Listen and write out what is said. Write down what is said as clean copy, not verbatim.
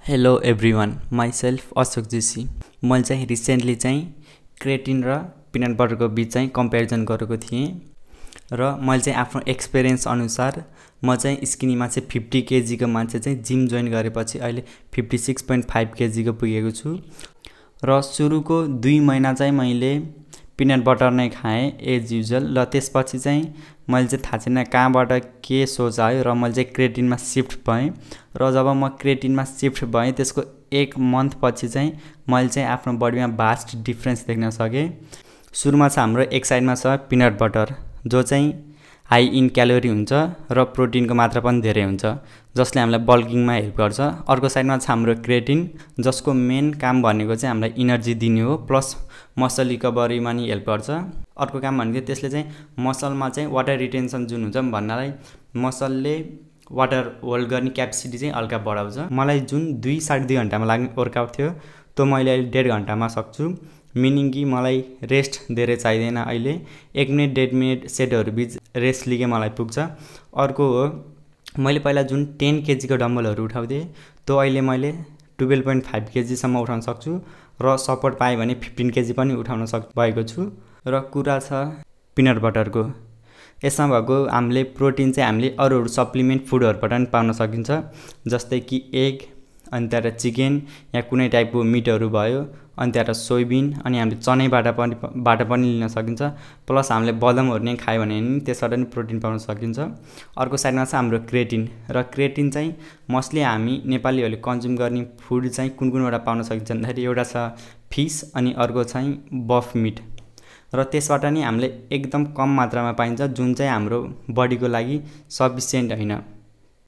Hello everyone, myself Ashok Joshi. मैले चाहिँ recently चाहिँ क्रेटिन र पिनट बटरको बीच चाहिँ कम्पेरिजन गरेको थिएँ र मैले चाहिँ आफ्नो एक्सपिरियन्स अनुसार म चाहिँ स्किनीमा चाहिँ 50 केजीको मान्छे चाहिँ जिम जोइन गरेपछि अहिले 56.5 केजीको पुगेको छु र सुरुको 2 महिना चाहिँ मैले पिनट बटर नै खाएँ एज युजुअल। र त्यसपछि चाहिँ मैले चाहिँ थाहा छैन कहाँबाट के सोच आयो र मैले चाहिँ क्रेटिनमा सिफ्ट भएँ र जब म क्रेटिनमा सिफ्ट भएँ त्यसको 1 मन्थ पछि चाहिँ मैले चाहिँ आफ्नो बडीमा भास्ट डिफ्रेन्स देख्न सकेँ। सुरुमा चाहिँ हाम्रो एक साइडमा छ पिनट बटर जो चाहिँ हाई इन क्यालोरी हुन्छ र प्रोटिनको मात्रा पनि धेरै हुन्छ जसले हामीलाई बल्किङमा हेल्प गर्छ। अर्को साइडमा छ हाम्रो क्रेटिन जसको मेन काम भनेको चाहिँ हामीलाई इनर्जी दिने हो प्लस मसल रिकभरीमा नि हेल्प गर्छ। अर्को काम भनेको त्यसले चाहिँ मसलमा चाहिँ वाटर रिटेन्सन जुन हुन्छ भन्नालाई मसलले वाटर होल्ड गर्ने क्यापेसिटी चाहिँ हल्का बढाउँछ। मलाई जुन 2-2.5 घन्टामा लाग्ने वर्कआउट थियो त्यो मैले अहिले 1.5 घन्टामा सक्छु, मिनिङ कि मलाई रेस्ट धेरै चाहिँदैन। अहिले 1 मिनट 1.5 मिनट सेटहरू बिच रेस्ट लिएकै मलाई पुग्छ। अर्को हो मैले पहिला जुन 10 केजीको डम्बलहरू उठाउँथेँ त्यो अहिले मैले 12.5 केजीसम्म उठाउन सक्छु र सपोर्ट पाएँ भने 15 केजी पनि उठाउन भएको छु। र कुरा छ पिनट बटरको, यसमा भएको हामीले प्रोटिन चाहिँ हामीले अरू सप्लिमेन्ट फुडहरूबाट पनि पाउन सकिन्छ जस्तै कि एग, अनि त्यहाँबाट चिकन या कुनै टाइपको मिटहरू भयो, अनि त्यहाँबाट सोयाबिन, अनि हामीले चनैबाट पनि लिन सकिन्छ। प्लस हामीले बदामहरू नै खायो भने नि त्यसबाट पनि प्रोटिन पाउन सकिन्छ। अर्को साइडमा छ हाम्रो क्रेटिन र क्रेटिन चाहिँ मोस्टली हामी नेपालीहरूले कन्ज्युम गर्ने फुड चाहिँ कुनबाट पाउन सकिन्छ भन्दाखेरि एउटा छ फिस अनि अर्को चाहिँ बफ मिट र त्यसबाट नि हामीले एकदम कम मात्रामा पाइन्छ जुन चाहिँ हाम्रो बडीको लागि सफिसियन्ट होइन।